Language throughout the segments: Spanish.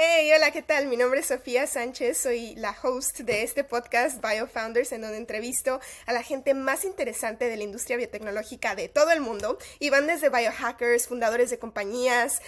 Hey, hola, ¿qué tal? Mi nombre es Sofía Sánchez, soy la host de este podcast BioFounders, en donde entrevisto a la gente más interesante de la industria biotecnológica de todo el mundo, y van desde biohackers, fundadores de compañías,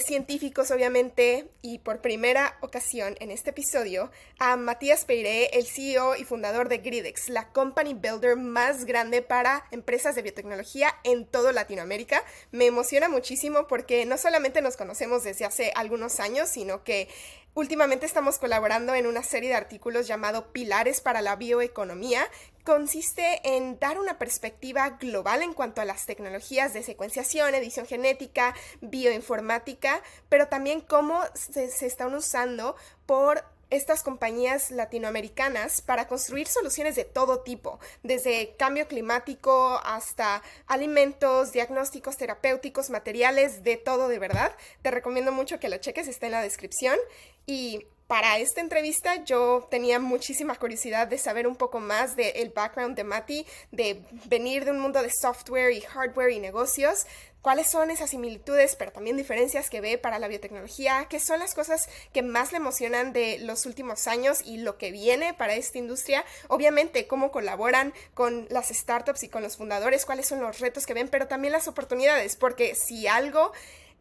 científicos obviamente, y por primera ocasión en este episodio a Matías Peiré, el CEO y fundador de Gridex, la company builder más grande para empresas de biotecnología en todo Latinoamérica. Me emociona muchísimo porque no solamente nos conocemos desde hace algunos años, sino que últimamente estamos colaborando en una serie de artículos llamado Pilares para la Bioeconomía. Consiste en dar una perspectiva global en cuanto a las tecnologías de secuenciación, edición genética, bioinformática, pero también cómo se están usando por estas compañías latinoamericanas para construir soluciones de todo tipo, desde cambio climático hasta alimentos, diagnósticos terapéuticos, materiales, de todo de verdad. Te recomiendo mucho que lo cheques, está en la descripción. Y para esta entrevista yo tenía muchísima curiosidad de saber un poco más del background de Mati, de venir de un mundo de software y hardware y negocios. ¿Cuáles son esas similitudes, pero también diferencias que ve para la biotecnología? ¿Qué son las cosas que más le emocionan de los últimos años y lo que viene para esta industria? Obviamente, cómo colaboran con las startups y con los fundadores, cuáles son los retos que ven, pero también las oportunidades, porque si algo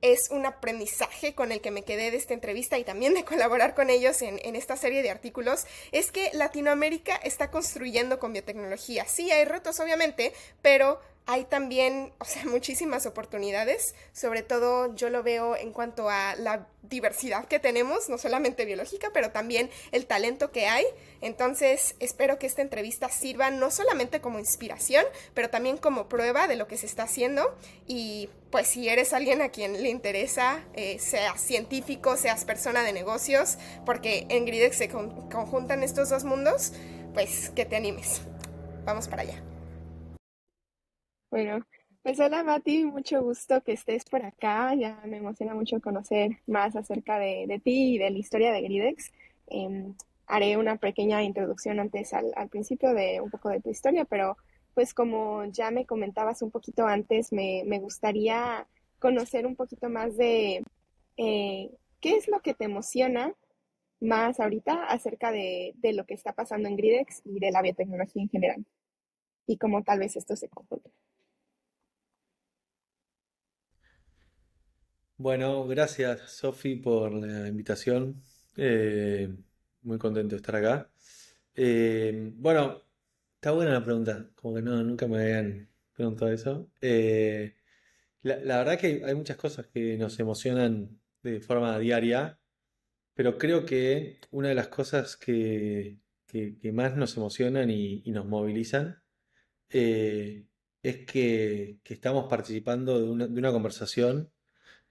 es un aprendizaje con el que me quedé de esta entrevista y también de colaborar con ellos en esta serie de artículos, es que Latinoamérica está construyendo con biotecnología. Sí, hay retos, obviamente, pero hay también, o sea, muchísimas oportunidades. Sobre todo yo lo veo en cuanto a la diversidad que tenemos, no solamente biológica, pero también el talento que hay. Entonces, espero que esta entrevista sirva no solamente como inspiración, pero también como prueba de lo que se está haciendo. Y pues si eres alguien a quien le interesa, seas científico, seas persona de negocios, porque en Gridex se conjuntan estos dos mundos, pues que te animes. Vamos para allá. Bueno, pues hola Mati, mucho gusto que estés por acá. Ya me emociona mucho conocer más acerca de ti y de la historia de Gridex. Em, Haré una pequeña introducción antes al principio de un poco de tu historia, pero pues como ya me comentabas un poquito antes, me gustaría conocer un poquito más de eh, qué es lo que te emociona más ahorita acerca de lo que está pasando en Gridex y de la biotecnología en general y cómo tal vez esto se comporta. Bueno, gracias Sofi por la invitación. Eh, Muy contento de estar acá. Bueno, está buena la pregunta, como que no, nunca me habían preguntado eso. La verdad que hay muchas cosas que nos emocionan de forma diaria, pero creo que una de las cosas que más nos emocionan y nos movilizan eh, es que estamos participando de una conversación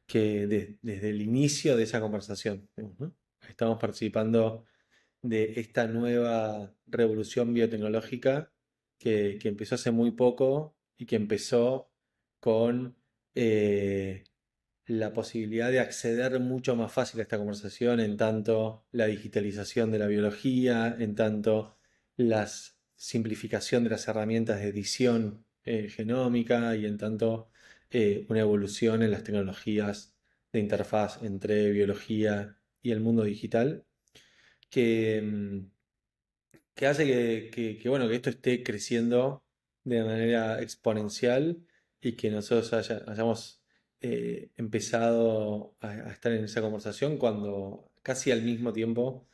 que desde el inicio de esa conversación, digamos, ¿no? Estamos participando de esta nueva revolución biotecnológica que empezó hace muy poco y que empezó con la posibilidad de acceder mucho más fácil a esta conversación, en tanto la digitalización de la biología, en tanto la simplificación de las herramientas de edición genómica y en tanto una evolución en las tecnologías de interfaz entre biología y el mundo digital, que, que hace bueno, que esto esté creciendo de manera exponencial y que nosotros hayamos empezado a estar en esa conversación cuando casi al mismo tiempo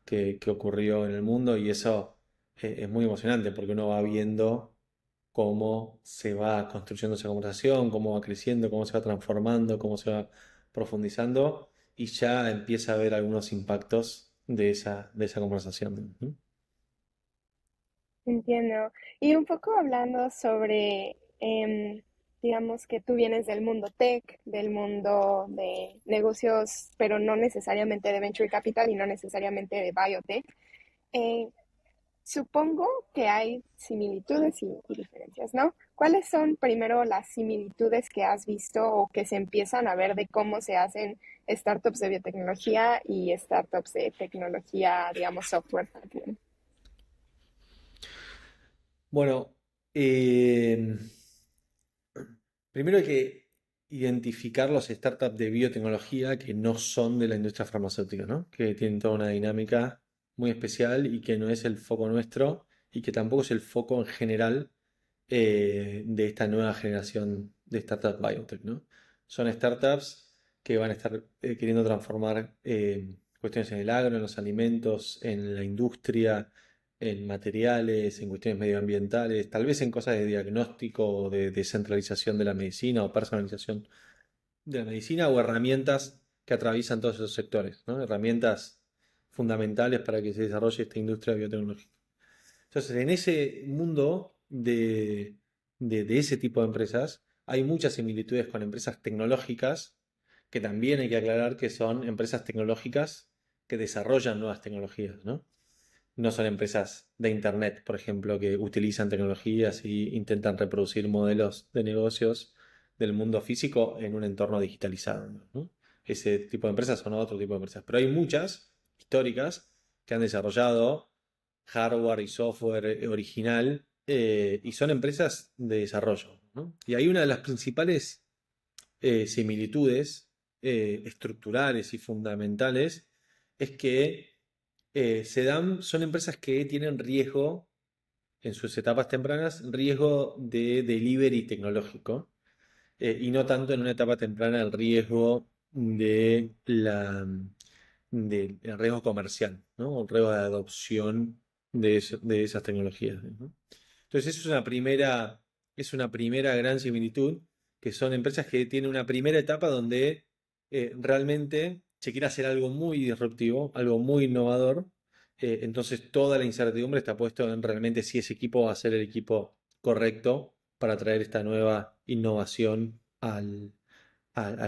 que ocurrió en el mundo, y eso es muy emocionante porque uno va viendo cómo se va construyendo esa conversación, cómo va creciendo, cómo se va transformando, cómo se va profundizando, y ya empieza a haber algunos impactos de esa conversación. ¿No? Entiendo. Y un poco hablando sobre, digamos que tú vienes del mundo tech, del mundo de negocios, pero no necesariamente de venture capital y no necesariamente de biotech. eh, Supongo que hay similitudes y diferencias, ¿no? ¿Cuáles son primero las similitudes que has visto o que se empiezan a ver de cómo se hacen startups de biotecnología y startups de tecnología, digamos, software hardware? Bueno, eh, primero hay que identificar los startups de biotecnología que no son de la industria farmacéutica, ¿no? Que tienen toda una dinámica muy especial y que no es el foco nuestro y que tampoco es el foco en general de esta nueva generación de startups biotech, ¿no? Son startups que van a estar queriendo transformar cuestiones en el agro, en los alimentos, en la industria, en materiales, en cuestiones medioambientales, tal vez en cosas de diagnóstico o de descentralización de la medicina o personalización de la medicina o herramientas que atraviesan todos esos sectores, ¿no? Herramientas fundamentales para que se desarrolle esta industria biotecnológica. Entonces, en ese mundo de ese tipo de empresas, hay muchas similitudes con empresas tecnológicas, que también hay que aclarar que son empresas tecnológicas que desarrollan nuevas tecnologías, ¿no? No son empresas de Internet, por ejemplo, que utilizan tecnologías y intentan reproducir modelos de negocios del mundo físico en un entorno digitalizado, ¿no? Ese tipo de empresas son otro tipo de empresas. Pero hay muchas históricas que han desarrollado hardware y software original y son empresas de desarrollo, ¿no? Y hay una de las principales similitudes estructurales y fundamentales es que son empresas que tienen riesgo en sus etapas tempranas, riesgo de delivery tecnológico, y no tanto en una etapa temprana el riesgo del riesgo comercial, ¿no? O el riesgo de adopción de esas tecnologías, ¿no? Entonces, eso es una primera gran similitud, que son empresas que tienen una primera etapa donde realmente se quiere hacer algo muy disruptivo, algo muy innovador. Entonces, toda la incertidumbre está puesto en realmente si ese equipo va a ser el equipo correcto para traer esta nueva innovación al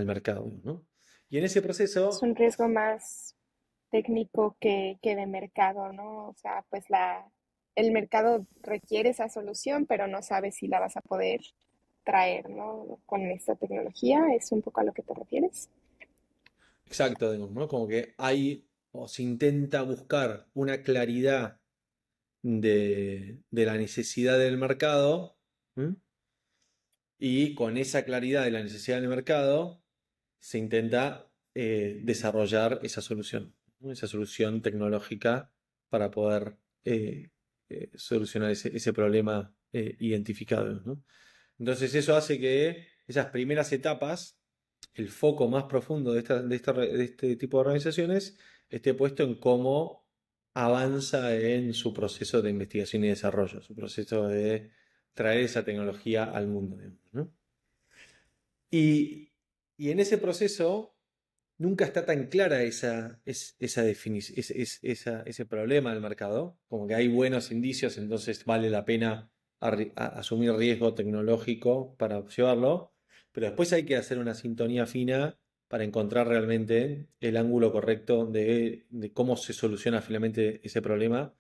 mercado, ¿no? Y en ese Es proceso, un riesgo más técnico que de mercado, ¿no? O sea, pues el mercado requiere esa solución, pero no sabes si la vas a poder traer, ¿no? Con esta tecnología, ¿es un poco a lo que te refieres? exacto, digamos, ¿no? Como que hay o se intenta buscar una claridad de la necesidad del mercado, ¿m? Y con esa claridad de la necesidad del mercado se intenta desarrollar esa solución, ¿no? Esa solución tecnológica para poder solucionar ese problema identificado, ¿no? Entonces eso hace que esas primeras etapas, el foco más profundo de este tipo de organizaciones, esté puesto en cómo avanza en su proceso de investigación y desarrollo, su proceso de traer esa tecnología al mundo, digamos, ¿no? Y, y en ese proceso nunca está tan clara esa definición, ese problema del mercado, como que hay buenos indicios, entonces vale la pena asumir riesgo tecnológico para llevarlo, pero después hay que hacer una sintonía fina para encontrar realmente el ángulo correcto de cómo se soluciona finalmente ese problema,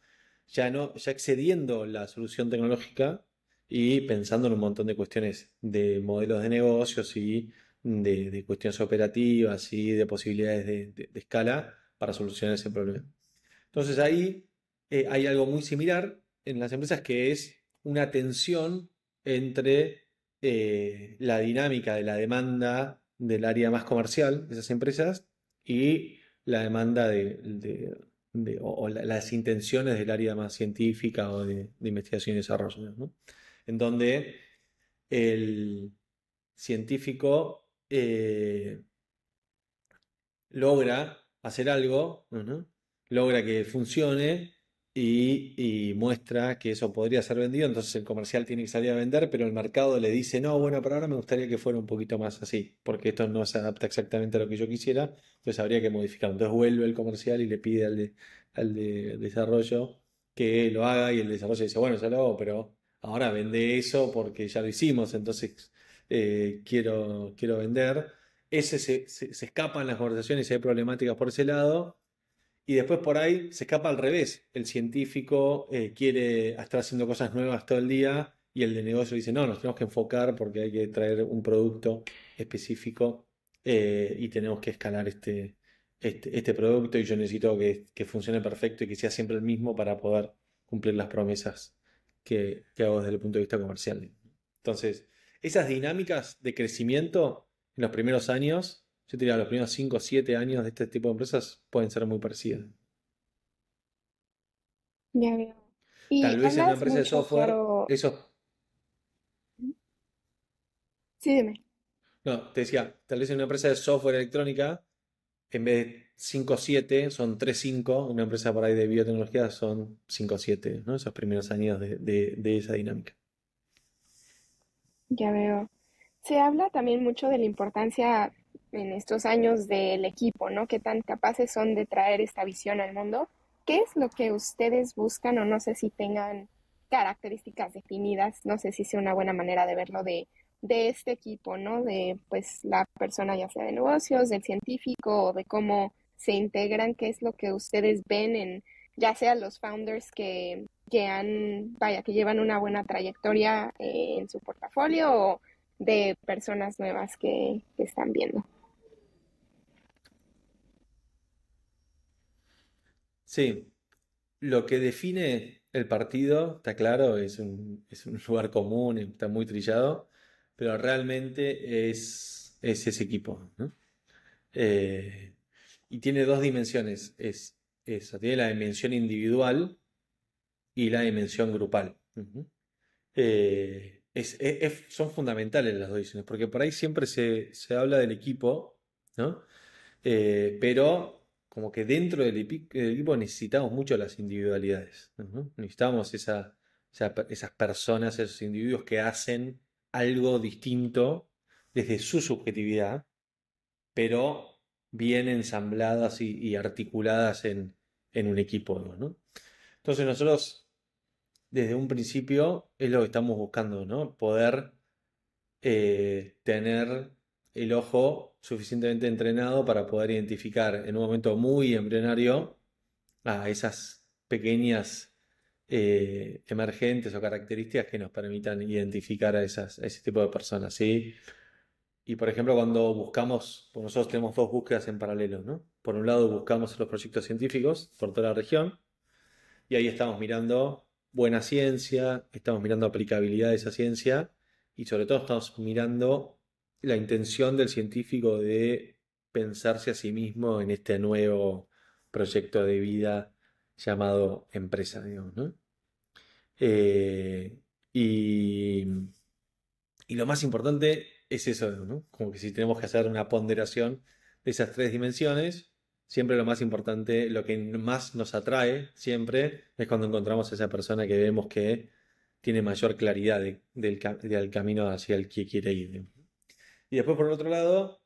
ya no, ya excediendo la solución tecnológica y pensando en un montón de cuestiones de modelos de negocios y de cuestiones operativas y de posibilidades de escala para solucionar ese problema. Entonces ahí hay algo muy similar en las empresas que es una tensión entre la dinámica de la demanda del área más comercial de esas empresas y la demanda o las intenciones del área más científica o de investigación y desarrollo, ¿no? En donde el científico logra hacer algo, ¿no? Logra que funcione y muestra que eso podría ser vendido, entonces el comercial tiene que salir a vender, pero el mercado le dice, no, bueno, pero ahora me gustaría que fuera un poquito más así, porque esto no se adapta exactamente a lo que yo quisiera, entonces habría que modificarlo. Entonces vuelve el comercial y le pide al de desarrollo que lo haga y el desarrollo dice, bueno, ya lo hago, pero ahora vende eso porque ya lo hicimos, entonces quiero vender. Se escapan las conversaciones y hay problemáticas por ese lado. Y después por ahí se escapa al revés. El científico quiere estar haciendo cosas nuevas todo el día y el de negocio dice, no, nos tenemos que enfocar porque hay que traer un producto específico y tenemos que escalar este producto y yo necesito que funcione perfecto y que sea siempre el mismo para poder cumplir las promesas que hago desde el punto de vista comercial. Entonces, esas dinámicas de crecimiento en los primeros años, yo te diría, los primeros 5 o 7 años de este tipo de empresas pueden ser muy parecidas. Ya veo. Tal Y vez en una hablas empresa de mucho, software, claro. Sí, dime. no, te decía, tal vez en una empresa de software electrónica, en vez de 5 o 7, son 3 5. Una empresa por ahí de biotecnología son 5 o 7, ¿no? Esos primeros años de esa dinámica. Ya veo. Se habla también mucho de la importancia en estos años del equipo, ¿no? Qué tan capaces son de traer esta visión al mundo. ¿Qué es lo que ustedes buscan o no sé si tengan características definidas? No sé si sea una buena manera de verlo de este equipo, ¿no? De pues la persona ya sea de negocios, del científico o de cómo se integran, qué es lo que ustedes ven en ya sea los founders que han, vaya, que llevan una buena trayectoria en su portafolio o de personas nuevas que están viendo. Sí, lo que define el partido, está claro, es un lugar común, está muy trillado, pero realmente es ese equipo, ¿no? Eh, y tiene dos dimensiones, tiene la dimensión individual y la dimensión grupal. Ujú. Son fundamentales las dos divisiones, porque por ahí siempre se habla del equipo, ¿no? Pero como que dentro del equipo necesitamos mucho las individualidades, ¿no? Necesitamos esas personas, esos individuos que hacen algo distinto desde su subjetividad, pero bien ensambladas y articuladas en un equipo, ¿no? Entonces nosotros desde un principio es lo que estamos buscando, ¿no? Poder tener el ojo suficientemente entrenado para poder identificar en un momento muy embrionario a esas pequeñas emergentes o características que nos permitan identificar a ese tipo de personas, ¿sí? Y por ejemplo, cuando buscamos, pues nosotros tenemos dos búsquedas en paralelo, ¿no? Por un lado buscamos los proyectos científicos por toda la región y ahí estamos mirando buena ciencia, estamos mirando aplicabilidad de esa ciencia y sobre todo estamos mirando la intención del científico de pensarse a sí mismo en este nuevo proyecto de vida llamado empresa, digamos, ¿no? Eh, y, y lo más importante es eso, ¿no? Como que si tenemos que hacer una ponderación de esas tres dimensiones, siempre lo más importante, lo que más nos atrae siempre es cuando encontramos a esa persona que vemos que tiene mayor claridad del camino hacia el que quiere ir. Y después, por el otro lado,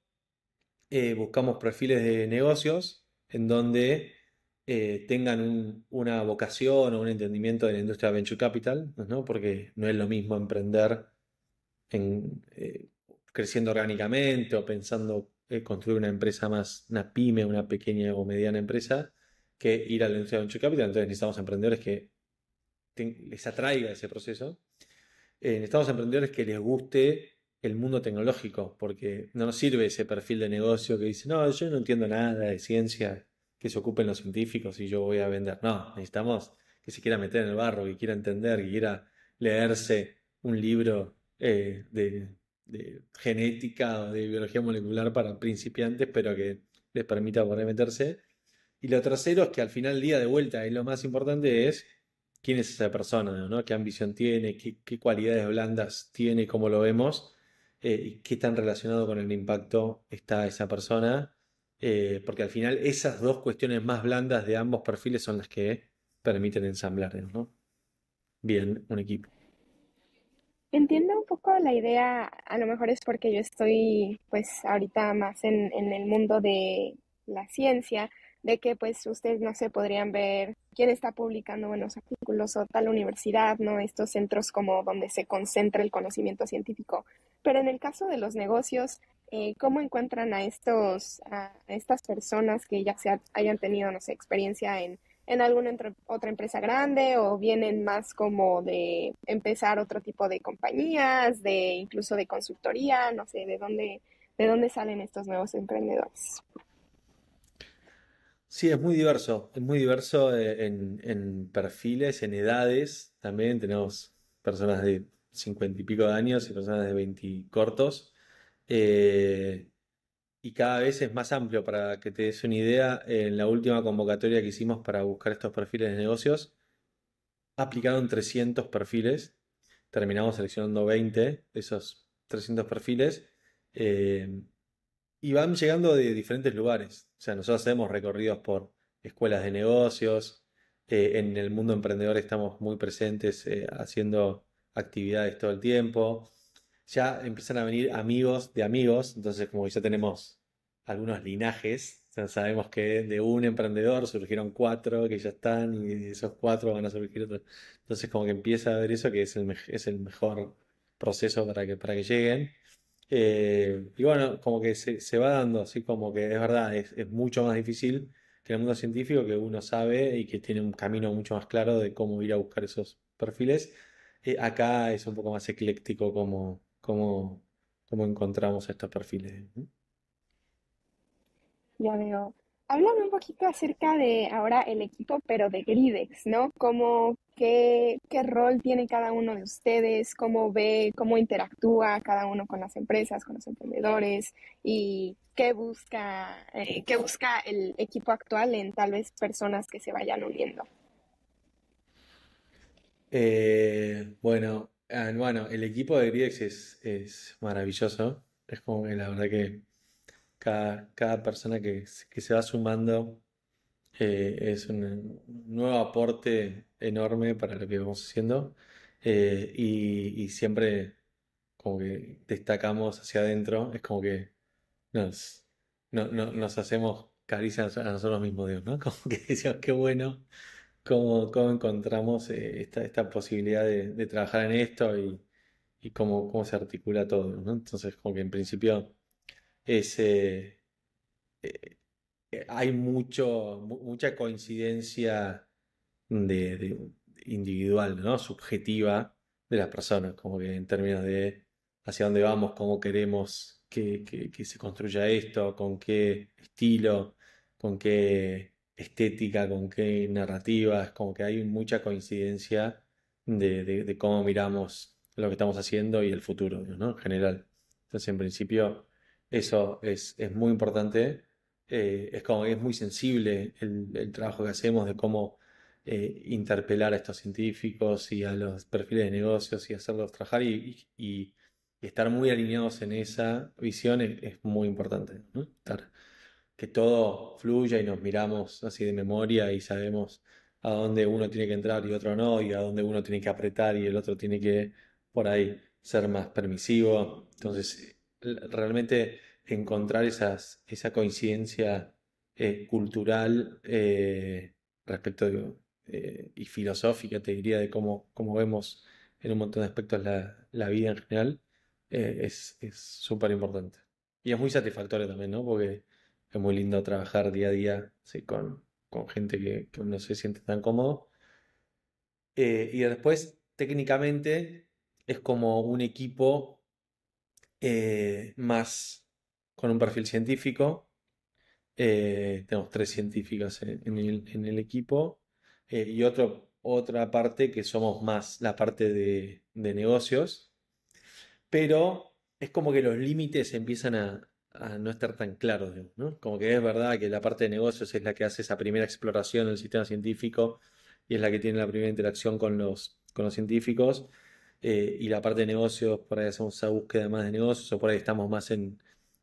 buscamos perfiles de negocios en donde tengan una vocación o un entendimiento de la industria venture capital, ¿no? Porque no es lo mismo emprender creciendo orgánicamente o pensando construir una empresa más, una pyme, una pequeña o mediana empresa, que ir a la industria de venture capital. Entonces necesitamos emprendedores que les atraiga ese proceso. Necesitamos emprendedores que les guste el mundo tecnológico, porque no nos sirve ese perfil de negocio que dice, no, yo no entiendo nada de ciencia, que se ocupen los científicos y yo voy a vender. No, necesitamos que se quiera meter en el barro, que quiera entender, que quiera leerse un libro de genética o de biología molecular para principiantes, pero que les permita poder meterse. Y lo tercero es que al final del día de vuelta, y lo más importante es quién es esa persona, ¿no? ¿Qué ambición tiene? ¿Qué cualidades blandas tiene? ¿Cómo lo vemos? Y qué tan relacionado con el impacto está esa persona. Porque al final esas dos cuestiones más blandas de ambos perfiles son las que permiten ensamblar, ¿no? Bien un equipo. Entiendo un poco la idea, a lo mejor es porque yo estoy pues ahorita más en el mundo de la ciencia, de que pues ustedes no se podrían ver quién está publicando buenos artículos o tal universidad, ¿no? Estos centros como donde se concentra el conocimiento científico. Pero en el caso de los negocios, ¿cómo encuentran a a estas personas que ya hayan tenido, no sé, experiencia en alguna otra empresa grande o vienen más como de empezar otro tipo de compañías, de incluso de consultoría, no sé, de dónde salen estos nuevos emprendedores? Sí, es muy diverso en perfiles, en edades. También tenemos personas de 50 y pico de años y personas de 20 cortos. Eh, y cada vez es más amplio. Para que te des una idea, en la última convocatoria que hicimos para buscar estos perfiles de negocios, aplicaron 300 perfiles, terminamos seleccionando 20 de esos 300 perfiles, eh, y van llegando de diferentes lugares. O sea, nosotros hacemos recorridos por escuelas de negocios, en el mundo emprendedor estamos muy presentes, haciendo actividades todo el tiempo. Ya empiezan a venir amigos de amigos, entonces como que ya tenemos algunos linajes, o sea, sabemos que de un emprendedor surgieron cuatro que ya están y de esos cuatro van a surgir otros. Entonces como que empieza a ver eso que es es el mejor proceso para que lleguen. Y bueno, como que se va dando, así como que es verdad, es mucho más difícil que en el mundo científico, que uno sabe y que tiene un camino mucho más claro de cómo ir a buscar esos perfiles. Acá es un poco más ecléctico como encontramos estos perfiles, ¿no? Ya veo. Háblame un poquito acerca de ahora el equipo, pero de Gridex, ¿no? ¿Qué rol tiene cada uno de ustedes? ¿Cómo ve, cómo interactúa cada uno con las empresas, con los emprendedores? ¿Y qué busca el equipo actual en tal vez personas que se vayan uniendo? Bueno, el equipo de Gridex es maravilloso. Es como que la verdad que cada persona que se va sumando, es un nuevo aporte enorme para lo que vamos haciendo. Y siempre como que destacamos hacia adentro. Es como que nos, nos hacemos caricias a nosotros mismos, Dios, ¿no? Como que decimos, qué bueno cómo encontramos, esta posibilidad de trabajar en esto y cómo se articula todo, ¿no? Entonces, como que en principio es, eh, hay mucha coincidencia de individual, ¿no? Subjetiva de las personas, como que en términos de hacia dónde vamos, cómo queremos que se construya esto, con qué estilo, con qué estética, con qué narrativa, es como que hay mucha coincidencia de cómo miramos lo que estamos haciendo y el futuro, ¿no? En general. Entonces, en principio, eso es muy importante. Es como que es muy sensible el trabajo que hacemos de cómo, interpelar a estos científicos y a los perfiles de negocios y hacerlos trabajar y estar muy alineados en esa visión es muy importante, ¿no? Que todo fluya y nos miramos así de memoria y sabemos a dónde uno tiene que entrar y otro no, y a dónde uno tiene que apretar y el otro tiene que por ahí ser más permisivo. Entonces, realmente encontrar esa coincidencia, cultural, respecto y filosófica, te diría, de cómo vemos en un montón de aspectos la vida en general, es súper importante. Y es muy satisfactorio también, ¿no? Porque es muy lindo trabajar día a día, sí, con gente que uno se siente tan cómodo. Y después, técnicamente, es como un equipo, más con un perfil científico. Tenemos tres científicos en el equipo, y otra parte que somos más la parte de negocios, pero es como que los límites empiezan a no estar tan claros, digamos, ¿no? Como que es verdad que la parte de negocios es la que hace esa primera exploración del sistema científico y es la que tiene la primera interacción con los científicos, y la parte de negocios, por ahí hacemos esa búsqueda más de negocios o por ahí estamos más en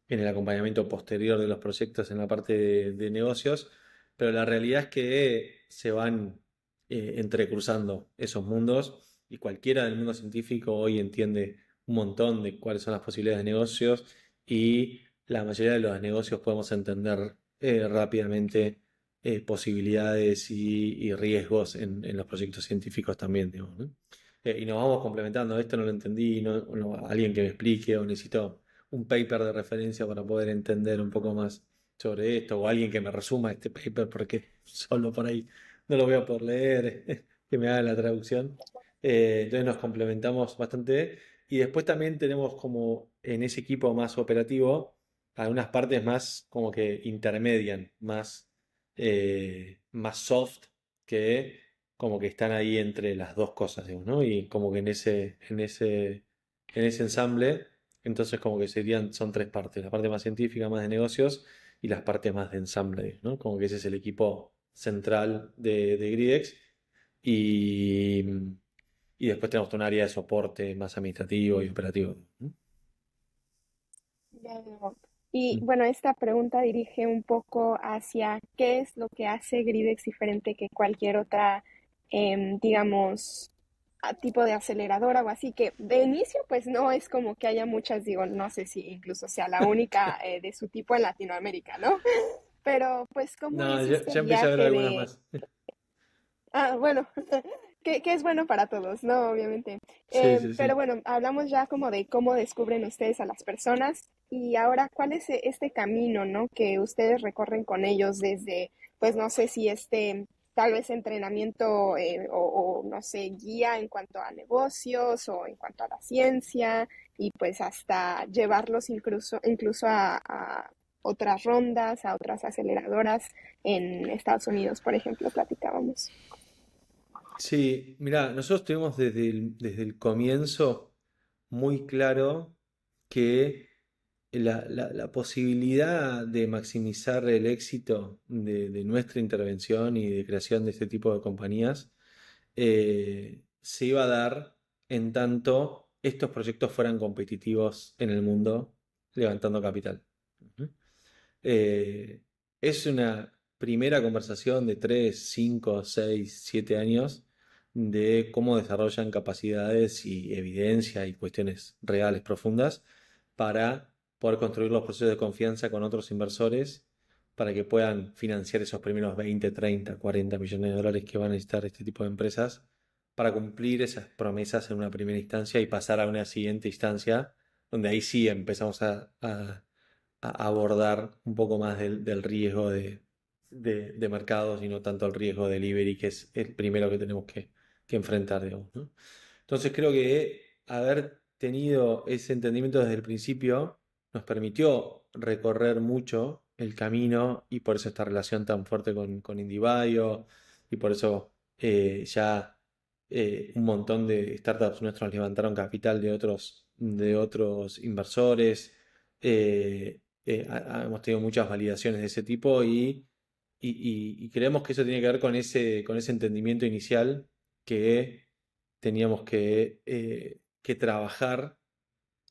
el acompañamiento posterior de los proyectos en la parte de negocios, pero la realidad es que se van, entrecruzando esos mundos y cualquiera del mundo científico hoy entiende un montón de cuáles son las posibilidades de negocios y la mayoría de los negocios podemos entender, rápidamente, posibilidades y riesgos en los proyectos científicos también, digamos, ¿no? Y nos vamos complementando, esto no lo entendí, alguien que me explique o necesito un paper de referencia para poder entender un poco más sobre esto o alguien que me resuma este paper porque solo por ahí no lo voy a poder leer, que me haga la traducción. Entonces nos complementamos bastante. Y después también tenemos como en ese equipo más operativo algunas partes más como que intermedian, más soft, que como que están ahí entre las dos cosas, digamos, ¿no? Y como que en ese ensamble, Entonces como que son tres partes, la parte más científica, más de negocios y las partes más de ensamble, ¿no? Como que ese es el equipo central de Gridex y, y después tenemos un área de soporte más administrativo y operativo, ¿no? Ya veo. Y Mm. bueno, esta pregunta dirige un poco hacia qué es lo que hace Gridex diferente que cualquier otra, digamos, tipo de aceleradora o así, que de inicio pues no es como que haya muchas, digo, no sé si incluso sea la única de su tipo en Latinoamérica, ¿no? Pero pues, ¿cómo No, es ya este empieza a haber viaje algunas de... más. Ah, bueno, que es bueno para todos, ¿no? Obviamente. Sí, sí, Pero sí. bueno, hablamos ya como de cómo descubren ustedes a las personas y ahora, ¿cuál es este camino, ¿no? Que ustedes recorren con ellos desde, pues no sé si tal vez entrenamiento no sé, guía en cuanto a negocios o en cuanto a la ciencia y pues hasta llevarlos incluso a otras rondas, a otras aceleradoras en Estados Unidos, por ejemplo, platicábamos. Sí, mirá, nosotros tenemos desde el comienzo muy claro que la posibilidad de maximizar el éxito de nuestra intervención y de creación de este tipo de compañías se iba a dar en tanto estos proyectos fueran competitivos en el mundo, levantando capital. Ujú. Eh, es una primera conversación de 3, 5, 6, 7 años de cómo desarrollan capacidades y evidencia y cuestiones reales profundas para poder construir los procesos de confianza con otros inversores para que puedan financiar esos primeros 20, 30, 40 millones de dólares que van a necesitar este tipo de empresas para cumplir esas promesas en una primera instancia y pasar a una siguiente instancia donde ahí sí empezamos a abordar un poco más del riesgo de mercados y no tanto el riesgo de delivery, que es el primero que tenemos que enfrentar, digamos, ¿no? Entonces creo que haber tenido ese entendimiento desde el principio nos permitió recorrer mucho el camino y por eso esta relación tan fuerte con IndieBio y por eso ya un montón de startups nuestros levantaron capital de otros inversores. eh, Hemos tenido muchas validaciones de ese tipo y creemos que eso tiene que ver con ese entendimiento inicial que teníamos que trabajar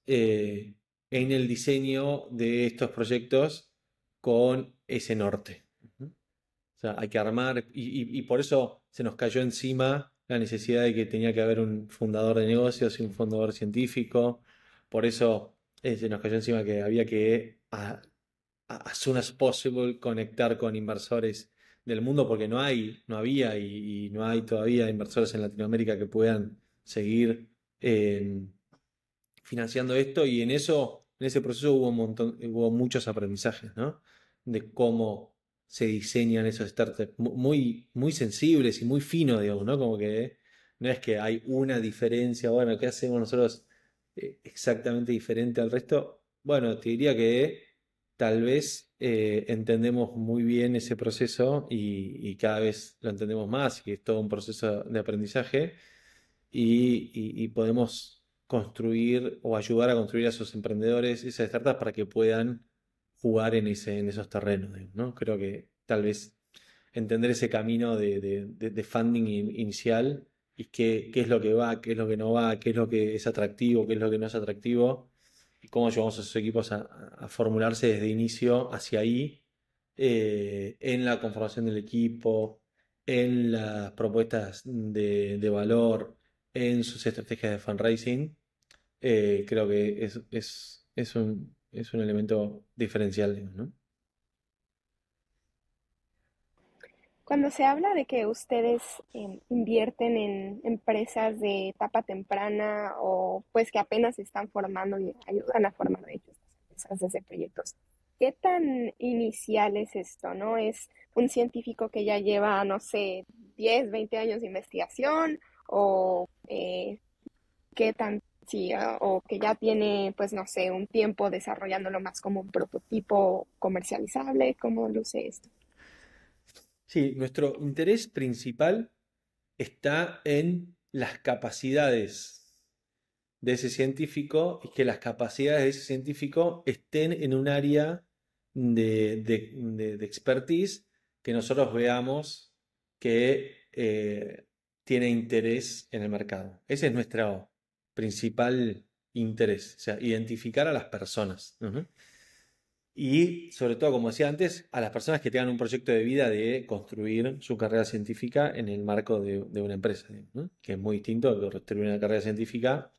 eh, en el diseño de estos proyectos con ese norte. Ujú. O sea, hay que armar, y por eso se nos cayó encima la necesidad de que tenía que haber un fundador de negocios y un fundador científico. Por eso se nos cayó encima que había que, as soon as possible, conectar con inversores del mundo, porque no había y no hay todavía inversores en Latinoamérica que puedan seguir eh, financiando esto y en ese proceso hubo muchos aprendizajes, ¿no? De cómo se diseñan esos startups, muy, muy sensibles y muy finos, digamos, ¿no? Como que no es que hay una diferencia, bueno, ¿qué hacemos nosotros exactamente diferente al resto? Bueno, te diría que tal vez entendemos muy bien ese proceso y cada vez lo entendemos más y es todo un proceso de aprendizaje y podemos construir o ayudar a construir a esos emprendedores, esas startups, para que puedan jugar en esos terrenos, digamos, ¿no? Creo que tal vez entender ese camino de funding inicial y qué es lo que va, qué es lo que no va, qué es lo que es atractivo, qué es lo que no es atractivo, y cómo ayudamos a esos equipos a formularse desde inicio hacia ahí, en la conformación del equipo, en las propuestas de valor, en sus estrategias de fundraising. Creo que es un elemento diferencial, digamos, ¿no? Cuando se habla de que ustedes invierten en empresas de etapa temprana o pues que apenas se están formando y ayudan a formar de hecho estas empresas desde proyectos, ¿qué tan inicial es esto, no? ¿Es un científico que ya lleva, no sé, 10, 20 años de investigación o qué tan, sí, o que ya tiene, pues no sé, un tiempo desarrollándolo más como un prototipo comercializable? ¿Cómo luce esto? Sí, nuestro interés principal está en las capacidades de ese científico y que las capacidades de ese científico estén en un área de expertise que nosotros veamos que tiene interés en el mercado. Ese es nuestro principal interés, o sea, identificar a las personas. Y sobre todo, como decía antes, a las personas que tengan un proyecto de vida de construir su carrera científica en el marco de una empresa, ¿no? Que es muy distinto de construir una carrera científica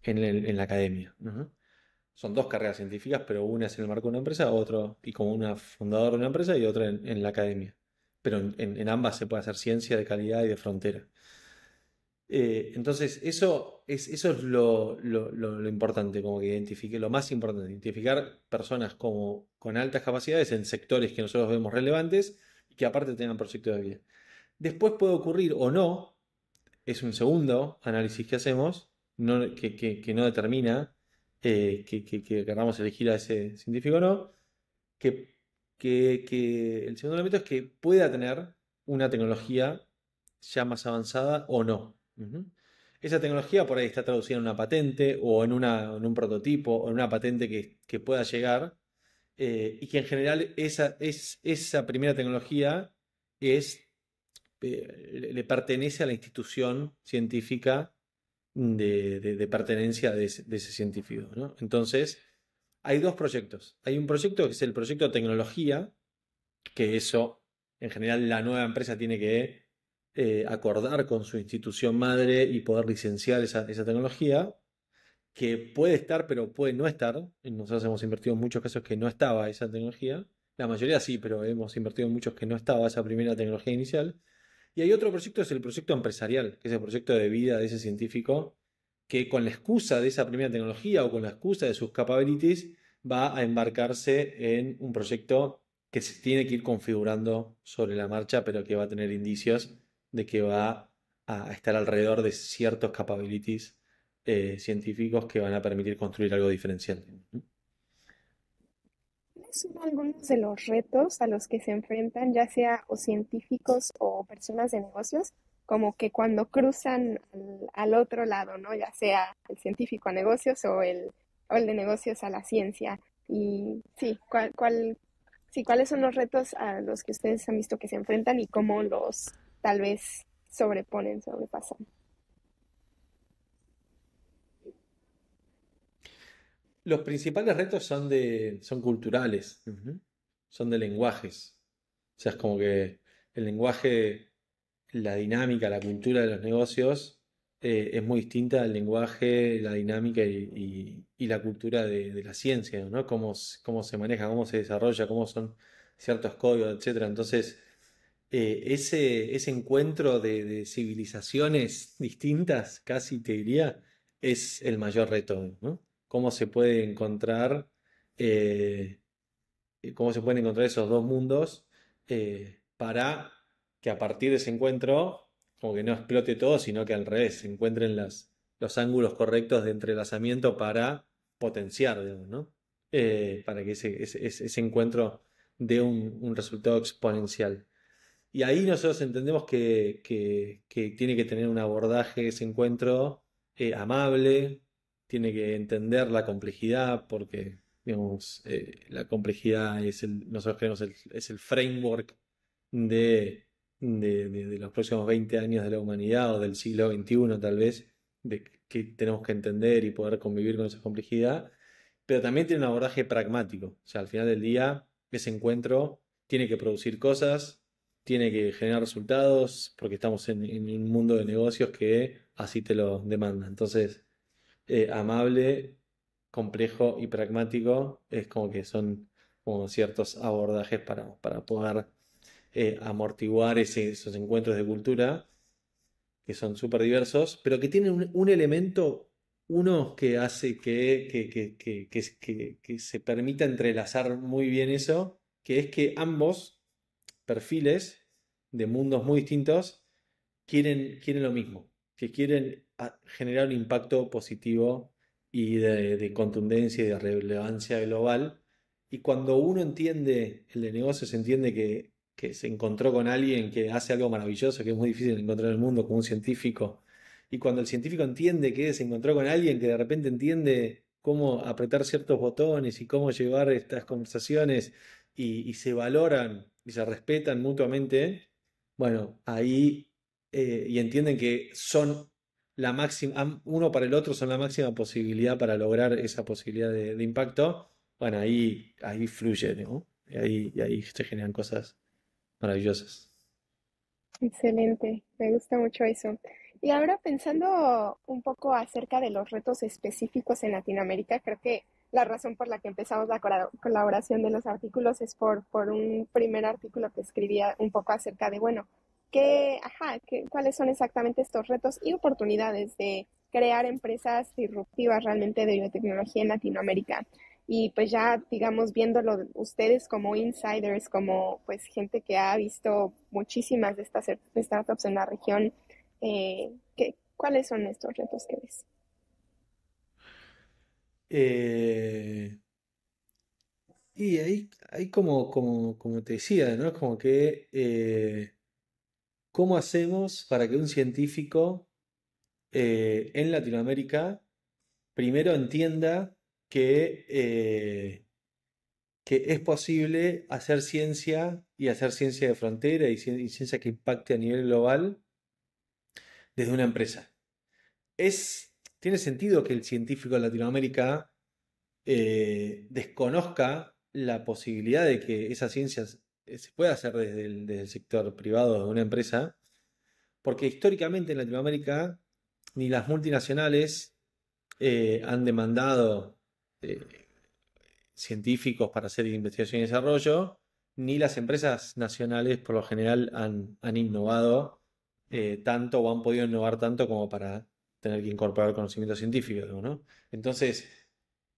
en la academia. Son dos carreras científicas, pero una es en el marco de una empresa, otro y como una fundadora de una empresa y otra en la academia. Pero en ambas se puede hacer ciencia de calidad y de frontera. Entonces, eso es lo importante, como que identifique, lo más importante, identificar personas con altas capacidades en sectores que nosotros vemos relevantes y que aparte tengan proyectos de vida. Después puede ocurrir o no, es un segundo análisis que hacemos, que no determina que queramos elegir a ese científico o no, que, que el segundo elemento es que pueda tener una tecnología ya más avanzada o no. Esa tecnología por ahí está traducida en una patente o en un prototipo o en una patente que pueda llegar y que en general esa primera tecnología le pertenece a la institución científica de pertenencia de ese científico, ¿no? Entonces, hay dos proyectos. Hay un proyecto que es el proyecto de tecnología, que eso, en general, la nueva empresa tiene que acordar con su institución madre y poder licenciar esa tecnología, que puede estar, pero puede no estar. Nosotros hemos invertido en muchos casos que no estaba esa tecnología. La mayoría sí, pero hemos invertido en muchos que no estaba esa primera tecnología inicial. Y hay otro proyecto, es el proyecto empresarial, que es el proyecto de vida de ese científico, que con la excusa de esa primera tecnología o con la excusa de sus capabilities va a embarcarse en un proyecto que se tiene que ir configurando sobre la marcha, pero que va a tener indicios de que va a estar alrededor de ciertos capabilities científicos que van a permitir construir algo diferencial. ¿Cuáles son algunos de los retos a los que se enfrentan, ya sea o científicos o personas de negocios, como que cuando cruzan al otro lado, ¿no? Ya sea el científico a negocios o el de negocios a la ciencia. Y sí, sí, ¿cuáles son los retos a los que ustedes han visto que se enfrentan y cómo los tal vez sobrepasan? Los principales retos son culturales, son de lenguajes. O sea, es como que el lenguaje, la dinámica, la cultura de los negocios es muy distinta al lenguaje, la dinámica y la cultura de la ciencia, ¿no? Cómo se maneja, cómo se desarrolla, cómo son ciertos códigos, etcétera. Entonces, ese encuentro de civilizaciones distintas, casi te diría, es el mayor reto, ¿no? Cómo se puede encontrar, eh, cómo se pueden encontrar esos dos mundos para que a partir de ese encuentro, como que no explote todo, sino que al revés, se encuentren los ángulos correctos de entrelazamiento para potenciar, digamos, ¿no? Para que ese encuentro dé un resultado exponencial. Y ahí nosotros entendemos que tiene que tener un abordaje ese encuentro amable, tiene que entender la complejidad, porque digamos, la complejidad nosotros creemos es el framework de, de los próximos 20 años de la humanidad o del siglo XXI tal vez, de que tenemos que entender y poder convivir con esa complejidad, pero también tiene un abordaje pragmático, o sea, al final del día ese encuentro tiene que producir cosas, tiene que generar resultados, porque estamos en un mundo de negocios que así te lo demanda. Entonces, amable, complejo y pragmático es como que son como ciertos abordajes para poder amortiguar esos encuentros de cultura que son súper diversos, pero que tienen un elemento, uno que hace que se permita entrelazar muy bien eso, que es que ambos perfiles de mundos muy distintos quieren lo mismo, que quieren generar un impacto positivo y de contundencia y de relevancia global. Y cuando uno entiende, el de negocios entiende que se encontró con alguien que hace algo maravilloso, que es muy difícil encontrar en el mundo, como un científico Y cuando el científico entiende que se encontró con alguien que de repente entiende cómo apretar ciertos botones y cómo llevar estas conversaciones y se valoran y se respetan mutuamente, bueno, ahí y entienden que son la máxima, uno para el otro son la máxima posibilidad para lograr esa posibilidad de impacto, bueno, ahí fluye, ¿no? Y ahí se generan cosas maravillosas. Excelente, me gusta mucho eso. Y ahora pensando un poco acerca de los retos específicos en Latinoamérica, creo que la razón por la que empezamos la colaboración de los artículos es por un primer artículo que escribía un poco acerca de, bueno, cuáles son exactamente estos retos y oportunidades de crear empresas disruptivas realmente de biotecnología en Latinoamérica. Y pues ya, digamos, viéndolo ustedes como insiders, como pues gente que ha visto muchísimas de estas startups en la región, ¿cuáles son estos retos que ves? Eh, y ahí como te decía, ¿no? Como que, ¿cómo hacemos para que un científico en Latinoamérica primero entienda que es posible hacer ciencia y hacer ciencia de frontera y ciencia que impacte a nivel global desde una empresa? Tiene sentido que el científico de Latinoamérica desconozca la posibilidad de que esa ciencia se pueda hacer desde el sector privado de una empresa, porque históricamente en Latinoamérica ni las multinacionales han demandado eh, científicos para hacer investigación y desarrollo, ni las empresas nacionales por lo general han innovado tanto o han podido innovar tanto como para tener que incorporar conocimiento científico, ¿no? Entonces,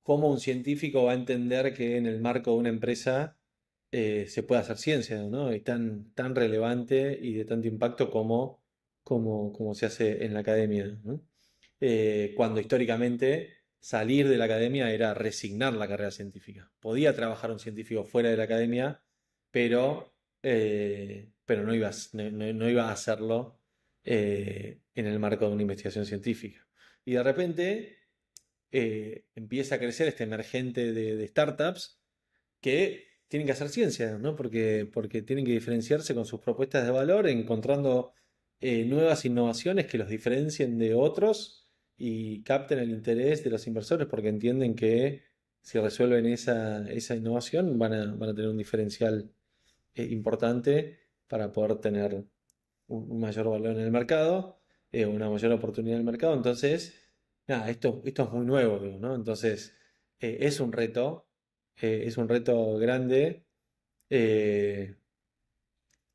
¿cómo un científico va a entender que en el marco de una empresa se puede hacer ciencia, ¿no? Y tan relevante y de tanto impacto como se hace en la academia, ¿no? Cuando históricamente salir de la academia era resignar la carrera científica. Podía trabajar un científico fuera de la academia, pero no iba a hacerlo en el marco de una investigación científica. Y de repente empieza a crecer este emergente de startups que tienen que hacer ciencia, ¿no? Porque tienen que diferenciarse con sus propuestas de valor, encontrando nuevas innovaciones que los diferencien de otros y capten el interés de los inversores porque entienden que si resuelven esa innovación van a tener un diferencial importante para poder tener un mayor valor en el mercado, una mayor oportunidad en el mercado. Entonces, nada, esto es muy nuevo, digo, ¿no? Entonces, es un reto grande eh,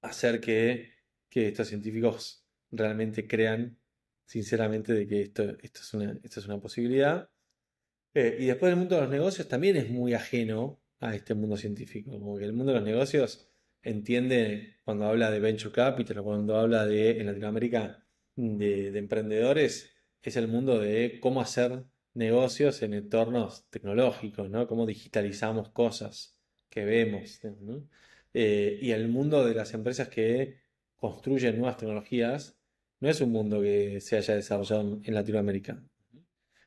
hacer que estos científicos realmente crean sinceramente de que esto es una posibilidad. Y después el mundo de los negocios también es muy ajeno a este mundo científico. Como que el mundo de los negocios entiende cuando habla de venture capital o cuando habla en Latinoamérica de emprendedores, es el mundo de cómo hacer negocios en entornos tecnológicos, ¿no? Cómo digitalizamos cosas que vemos, ¿no? Y el mundo de las empresas que construyen nuevas tecnologías no es un mundo que se haya desarrollado en Latinoamérica,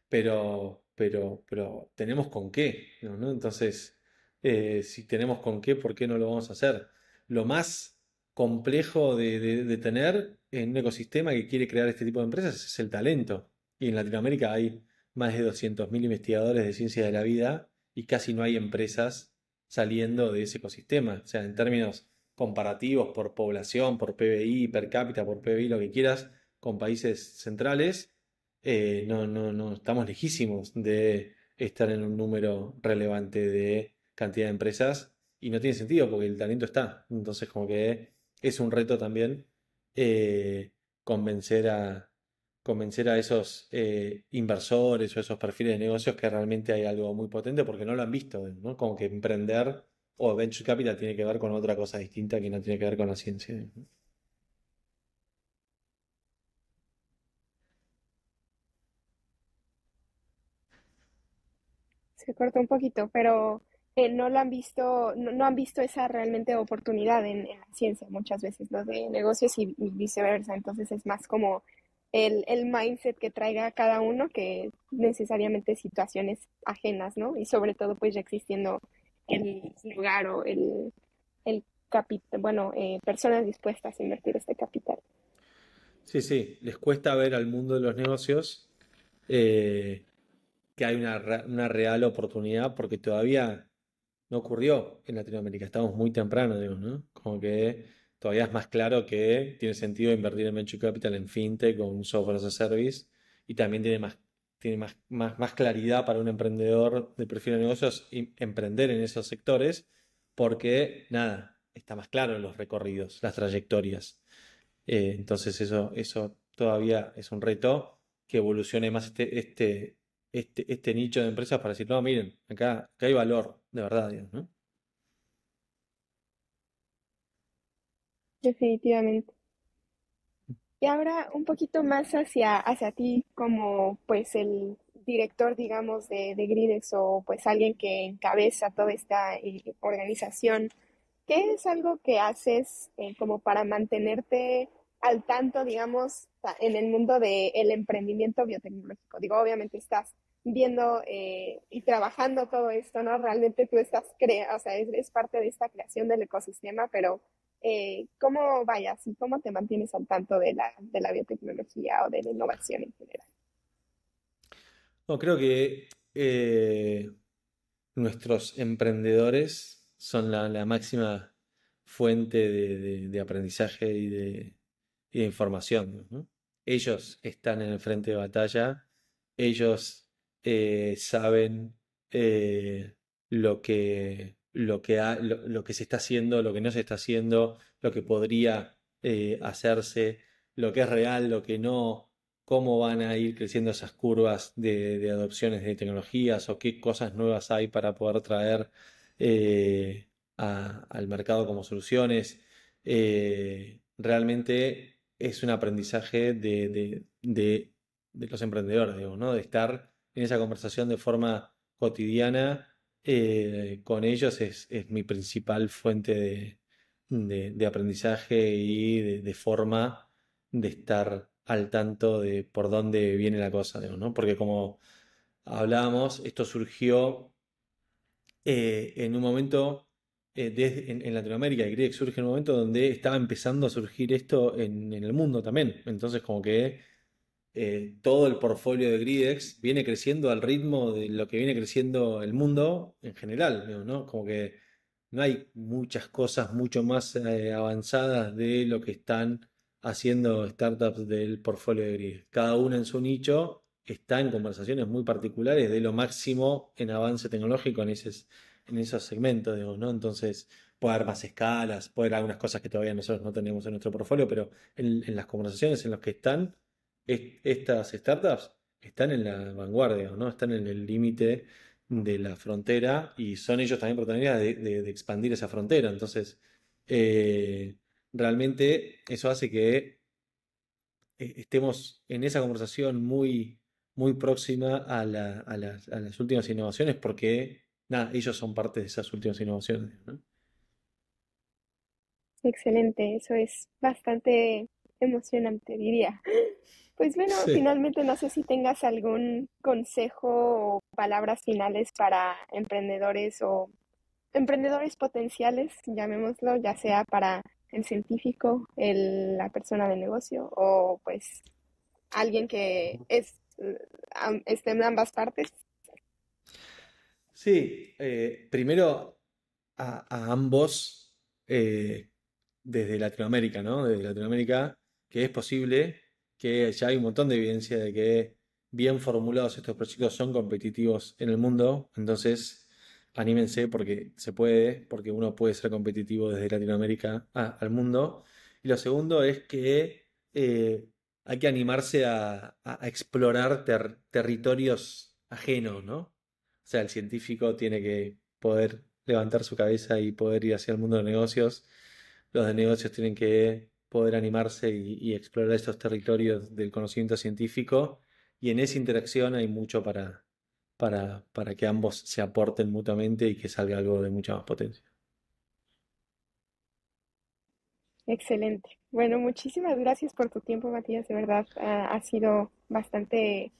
pero tenemos con qué, ¿no? Entonces, si tenemos con qué, ¿por qué no lo vamos a hacer? Lo más complejo de tener en un ecosistema que quiere crear este tipo de empresas es el talento. Y en Latinoamérica hay más de 200.000 investigadores de ciencia de la vida y casi no hay empresas saliendo de ese ecosistema. O sea, en términos comparativos por población, por PBI, per cápita, por PBI, lo que quieras, con países centrales no, estamos lejísimos de estar en un número relevante de cantidad de empresas y no tiene sentido porque el talento está. Entonces, como que es un reto también eh, convencer a esos inversores o esos perfiles de negocios que realmente hay algo muy potente porque no lo han visto, ¿no? Como que emprender o venture capital tiene que ver con otra cosa distinta que no tiene que ver con la ciencia. Se corta un poquito, pero no lo han visto, no han visto esa realmente oportunidad en la ciencia muchas veces, los de negocios y viceversa. Entonces es más como el mindset que traiga cada uno, que necesariamente situaciones ajenas, ¿no? Y sobre todo pues ya existiendo el lugar o el capital, bueno, personas dispuestas a invertir este capital. Sí, sí, les cuesta ver al mundo de los negocios eh, que hay una real oportunidad porque todavía no ocurrió en Latinoamérica, estamos muy temprano, digo, ¿no? Como que todavía es más claro que tiene sentido invertir en Venture Capital, en FinTech o un software as a service y también tiene más claridad para un emprendedor de perfil de negocios emprender en esos sectores porque, nada, está más claro en los recorridos, las trayectorias. Entonces eso todavía es un reto que evolucione más este nicho de empresas para decir, no, miren, acá hay valor, de verdad, digamos, ¿no? Definitivamente. Y ahora un poquito más hacia ti como pues el director, digamos, de Gridex o pues alguien que encabeza toda esta organización. ¿Qué es algo que haces como para mantenerte al tanto, digamos, en el mundo del emprendimiento biotecnológico? Digo, obviamente estás viendo y trabajando todo esto, ¿no? Realmente tú estás o sea, es parte de esta creación del ecosistema, pero ¿cómo vayas y cómo te mantienes al tanto de la biotecnología o de la innovación en general? No, creo que nuestros emprendedores son la máxima fuente de aprendizaje y de información, ¿no? Ellos están en el frente de batalla, ellos saben lo que se está haciendo, lo que no se está haciendo, lo que podría hacerse, lo que es real, lo que no, cómo van a ir creciendo esas curvas de adopciones de tecnologías o qué cosas nuevas hay para poder traer al mercado como soluciones. Realmente es un aprendizaje de los emprendedores, digo, ¿no? De estar en esa conversación de forma cotidiana con ellos es mi principal fuente de aprendizaje y de forma de estar al tanto de por dónde viene la cosa, digo, ¿no? Porque como hablábamos, esto surgió en un momento en Latinoamérica, y creo que surge en un momento donde estaba empezando a surgir esto en el mundo también. Entonces, como que todo el portfolio de Gridex viene creciendo al ritmo de lo que viene creciendo el mundo en general, digamos, ¿no? Como que no hay muchas cosas mucho más avanzadas de lo que están haciendo startups del portfolio de Gridex. Cada una en su nicho está en conversaciones muy particulares de lo máximo en avance tecnológico en esos segmentos, digamos, ¿no? Entonces, puede haber más escalas, puede haber algunas cosas que todavía nosotros no tenemos en nuestro portfolio, pero en las conversaciones en las que están estas startups están en la vanguardia, ¿no? Están en el límite de la frontera y son ellos también protagonistas de expandir esa frontera. Entonces, eh, realmente eso hace que estemos en esa conversación muy, muy próxima a las últimas innovaciones porque, nada, ellos son parte de esas últimas innovaciones, ¿no? Excelente, eso es bastante emocionante, diría. Pues bueno, Sí. finalmente no sé si tengas algún consejo o palabras finales para emprendedores o emprendedores potenciales, llamémoslo, ya sea para el científico, la persona de negocio o pues alguien que esté en ambas partes. Sí, primero a ambos eh, desde Latinoamérica, ¿no? Desde Latinoamérica, que es posible, que ya hay un montón de evidencia de que bien formulados estos proyectos son competitivos en el mundo, entonces anímense porque se puede, porque uno puede ser competitivo desde Latinoamérica al mundo. Y lo segundo es que hay que animarse a explorar territorios ajenos, ¿no? O sea, el científico tiene que poder levantar su cabeza y poder ir hacia el mundo de negocios. Los de negocios tienen que poder animarse y explorar estos territorios del conocimiento científico. Y en esa interacción hay mucho para que ambos se aporten mutuamente y que salga algo de mucha más potencia. Excelente. Bueno, muchísimas gracias por tu tiempo, Matías. De verdad, ha sido bastante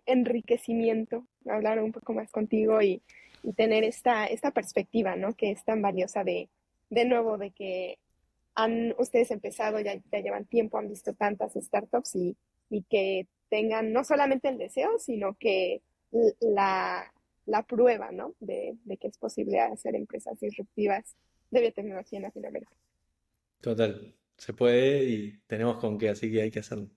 enriquecimiento hablar un poco más contigo y tener esta perspectiva, ¿no? Que es tan valiosa de nuevo, de que han ustedes empezado, ya llevan tiempo, han visto tantas startups y que tengan no solamente el deseo, sino que la, la prueba, ¿no? De que es posible hacer empresas disruptivas de biotecnología en Latinoamérica. Total, se puede y tenemos con qué, así que hay que hacerlo.